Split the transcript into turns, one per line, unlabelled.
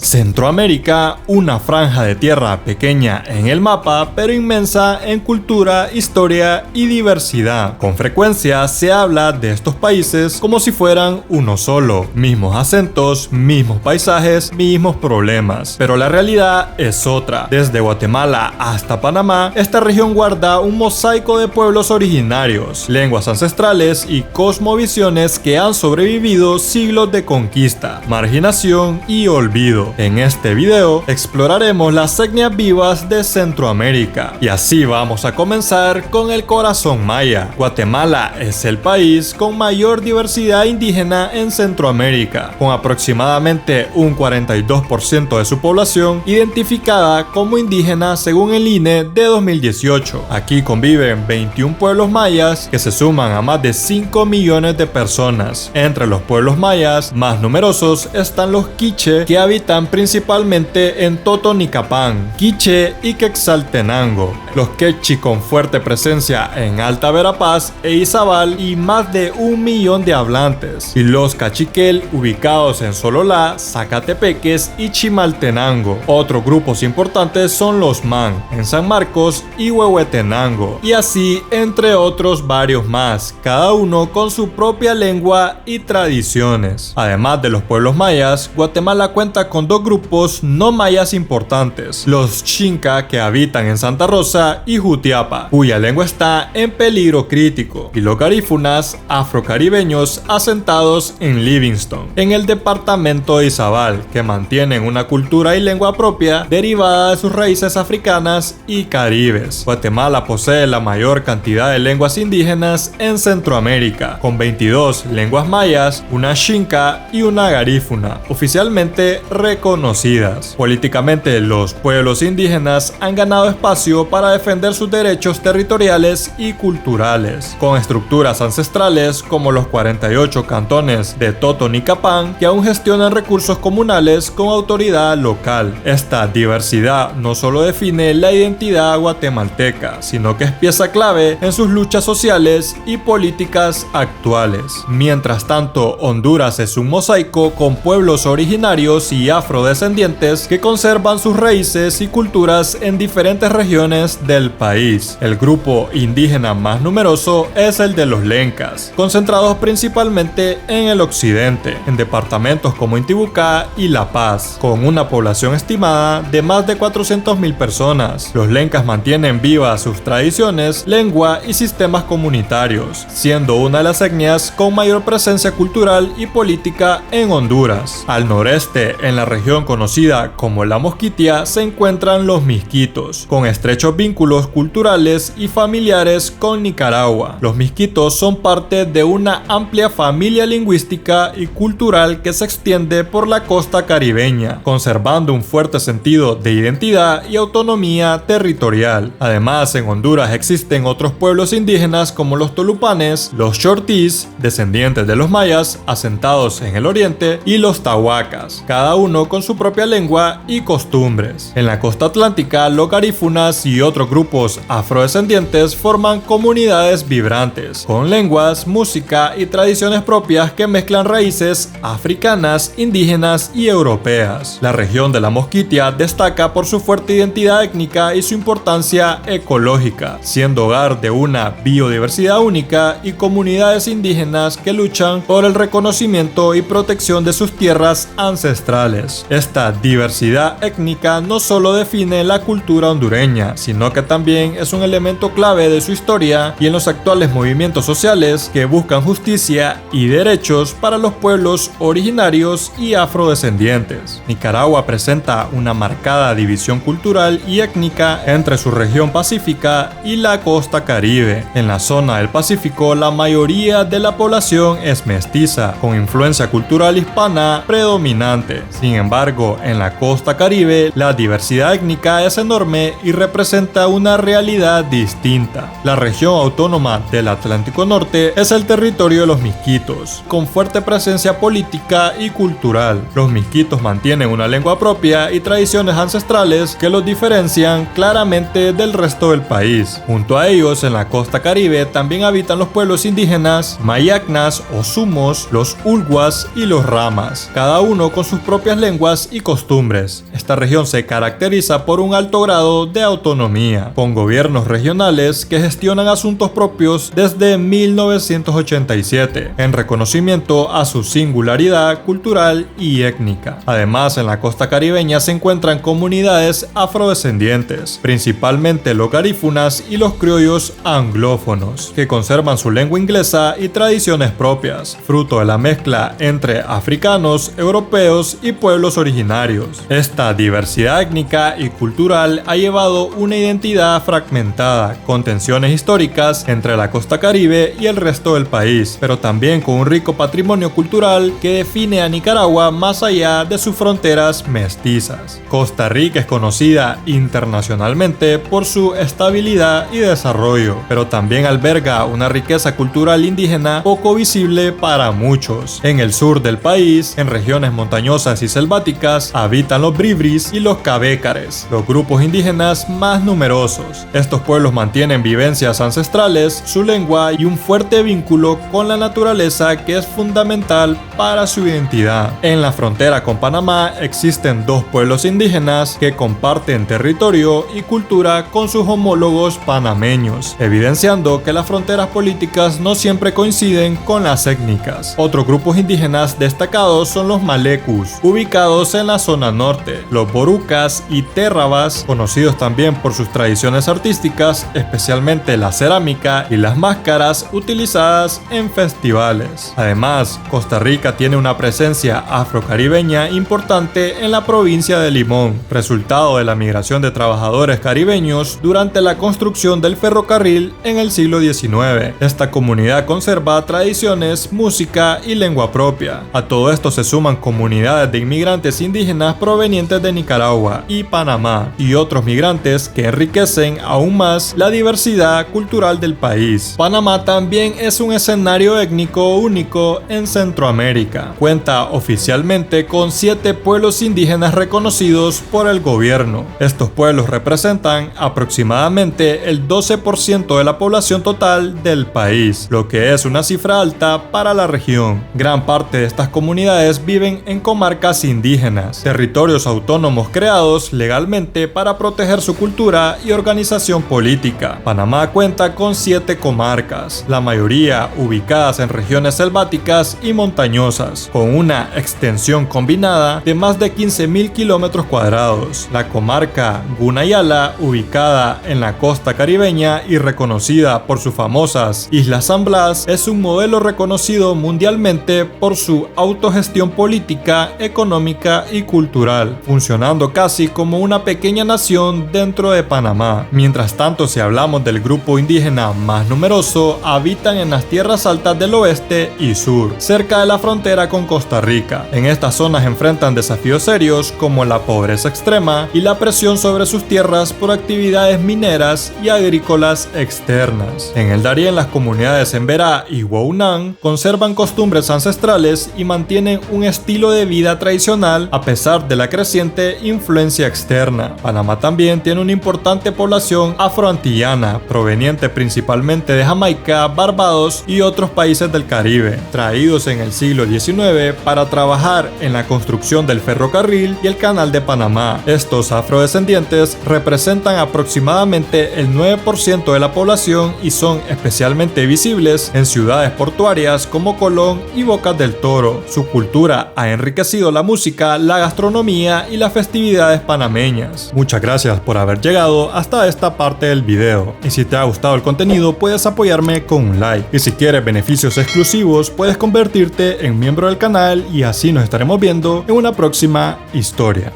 Centroamérica, una franja de tierra pequeña en el mapa, pero inmensa en cultura, historia y diversidad. Con frecuencia se habla de estos países como si fueran uno solo, mismos acentos, mismos paisajes, mismos problemas. Pero la realidad es otra. Desde Guatemala hasta Panamá, esta región guarda un mosaico de pueblos originarios, lenguas ancestrales y cosmovisiones que han sobrevivido siglos de conquista, marginación y olvido. En este video exploraremos las etnias vivas de Centroamérica y así vamos a comenzar con el corazón maya. Guatemala es el país con mayor diversidad indígena en Centroamérica, con aproximadamente un 42% de su población identificada como indígena según el INE de 2018. Aquí conviven 21 pueblos mayas que se suman a más de 5 millones de personas. Entre los pueblos mayas más numerosos están los quiche, que habitan principalmente en Totonicapán, Quiché y Quetzaltenango, los quechí con fuerte presencia en Alta Verapaz e Izabal y más de 1 millón de hablantes, y los cachiquel ubicados en Sololá, Zacatepeques y Chimaltenango. Otros grupos importantes son los man en San Marcos y Huehuetenango, y así entre otros varios más, cada uno con su propia lengua y tradiciones. Además de los pueblos mayas, Guatemala cuenta con dos grupos no mayas importantes, los Xinca, que habitan en Santa Rosa y Jutiapa, cuya lengua está en peligro crítico, y los garífunas afrocaribeños asentados en Livingston, en el departamento de Izabal, que mantienen una cultura y lengua propia derivada de sus raíces africanas y caribes. Guatemala posee la mayor cantidad de lenguas indígenas en Centroamérica, con 22 lenguas mayas, una Xinca y una garífuna, oficialmente reconocidas. Políticamente, los pueblos indígenas han ganado espacio para defender sus derechos territoriales y culturales, con estructuras ancestrales como los 48 cantones de Totonicapán, que aún gestionan recursos comunales con autoridad local. Esta diversidad no solo define la identidad guatemalteca, sino que es pieza clave en sus luchas sociales y políticas actuales. Mientras tanto, Honduras es un mosaico con pueblos originarios y afrodescendientes que conservan sus raíces y culturas en diferentes regiones del país. El grupo indígena más numeroso es el de los lencas, concentrados principalmente en el occidente, en departamentos como Intibucá y La Paz, con una población estimada de más de 400,000 personas. Los lencas mantienen vivas sus tradiciones, lengua y sistemas comunitarios, siendo una de las etnias con mayor presencia cultural y política en Honduras. Al noreste, en la región conocida como La Mosquitia, se encuentran los misquitos, con estrechos vínculos culturales y familiares con Nicaragua. Los misquitos son parte de una amplia familia lingüística y cultural que se extiende por la costa caribeña, conservando un fuerte sentido de identidad y autonomía territorial. Además, en Honduras existen otros pueblos indígenas como los tolupanes, los chortís, descendientes de los mayas, asentados en el oriente, y los tahuacas, cada uno con su propia lengua y costumbres. En la costa atlántica, los garífunas y otros grupos afrodescendientes forman comunidades vibrantes, con lenguas, música y tradiciones propias que mezclan raíces africanas, indígenas y europeas. La región de La Mosquitia destaca por su fuerte identidad étnica y su importancia ecológica, siendo hogar de una biodiversidad única y comunidades indígenas que luchan por el reconocimiento y protección de sus tierras ancestrales. Esta diversidad étnica no solo define la cultura hondureña, sino que también es un elemento clave de su historia y en los actuales movimientos sociales que buscan justicia y derechos para los pueblos originarios y afrodescendientes. Nicaragua presenta una marcada división cultural y étnica entre su región pacífica y la costa caribe. En la zona del Pacífico, la mayoría de la población es mestiza, con influencia cultural hispana predominante. Sin embargo, en la costa caribe, la diversidad étnica es enorme y representa una realidad distinta. La región autónoma del Atlántico Norte es el territorio de los misquitos, con fuerte presencia política y cultural. Los misquitos mantienen una lengua propia y tradiciones ancestrales que los diferencian claramente del resto del país. Junto a ellos, en la costa caribe, también habitan los pueblos indígenas mayacnas o sumos, los ulguas y los ramas, cada uno con sus propias lenguas lenguas y costumbres. Esta región se caracteriza por un alto grado de autonomía, con gobiernos regionales que gestionan asuntos propios desde 1987, en reconocimiento a su singularidad cultural y étnica. Además, en la costa caribeña se encuentran comunidades afrodescendientes, principalmente los garífunas y los criollos anglófonos, que conservan su lengua inglesa y tradiciones propias, fruto de la mezcla entre africanos, europeos y pueblos originarios. Esta diversidad étnica y cultural ha llevado una identidad fragmentada, con tensiones históricas entre la costa caribe y el resto del país, pero también con un rico patrimonio cultural que define a Nicaragua más allá de sus fronteras mestizas. Costa Rica es conocida internacionalmente por su estabilidad y desarrollo, pero también alberga una riqueza cultural indígena poco visible para muchos. En el sur del país, en regiones montañosas y selváticas, habitan los bribris y los cabécares, los grupos indígenas más numerosos. Estos pueblos mantienen vivencias ancestrales, su lengua y un fuerte vínculo con la naturaleza que es fundamental para su identidad. En la frontera con Panamá existen dos pueblos indígenas que comparten territorio y cultura con sus homólogos panameños, evidenciando que las fronteras políticas no siempre coinciden con las étnicas. Otros grupos indígenas destacados son los malecus, ubicados en la zona norte, los borucas y térrabas, conocidos también por sus tradiciones artísticas, especialmente la cerámica y las máscaras utilizadas en festivales. Además, Costa Rica tiene una presencia afrocaribeña importante en la provincia de Limón, resultado de la migración de trabajadores caribeños durante la construcción del ferrocarril en el siglo XIX. Esta comunidad conserva tradiciones, música y lengua propia. A todo esto se suman comunidades de inmigrantes indígenas provenientes de Nicaragua y Panamá y otros migrantes que enriquecen aún más la diversidad cultural del país. Panamá también es un escenario étnico único en Centroamérica. Cuenta oficialmente con 7 pueblos indígenas reconocidos por el gobierno. Estos pueblos representan aproximadamente el 12% de la población total del país, lo que es una cifra alta para la región. Gran parte de estas comunidades viven en comarcas indígenas, territorios autónomos creados legalmente para proteger su cultura y organización política. Panamá cuenta con 7 comarcas, la mayoría ubicadas en regiones selváticas y montañosas, con una extensión combinada de más de 15.000 kilómetros cuadrados. La comarca Gunayala, ubicada en la costa caribeña y reconocida por sus famosas Islas San Blas, es un modelo reconocido mundialmente por su autogestión política, económica y cultural, funcionando casi como una pequeña nación dentro de Panamá. Mientras tanto, si hablamos del grupo indígena más numeroso, habitan en las tierras altas del oeste y sur, cerca de la frontera con Costa Rica. En estas zonas enfrentan desafíos serios como la pobreza extrema y la presión sobre sus tierras por actividades mineras y agrícolas externas. En el Darién, las comunidades en Berá y Huaunán conservan costumbres ancestrales y mantienen un estilo de vida tradicional a pesar de la creciente influencia externa. Panamá también tiene una importante población afroantillana, proveniente principalmente de Jamaica, Barbados y otros países del Caribe, traídos en el siglo XIX para trabajar en la construcción del ferrocarril y el canal de Panamá. Estos afrodescendientes representan aproximadamente el 9% de la población y son especialmente visibles en ciudades portuarias como Colón y Bocas del Toro. Su cultura ha enriquecido la música, la gastronomía y las festividades panameñas. Muchas gracias por haber llegado hasta esta parte del video, y si te ha gustado el contenido puedes apoyarme con un like, y si quieres beneficios exclusivos puedes convertirte en miembro del canal y así nos estaremos viendo en una próxima historia.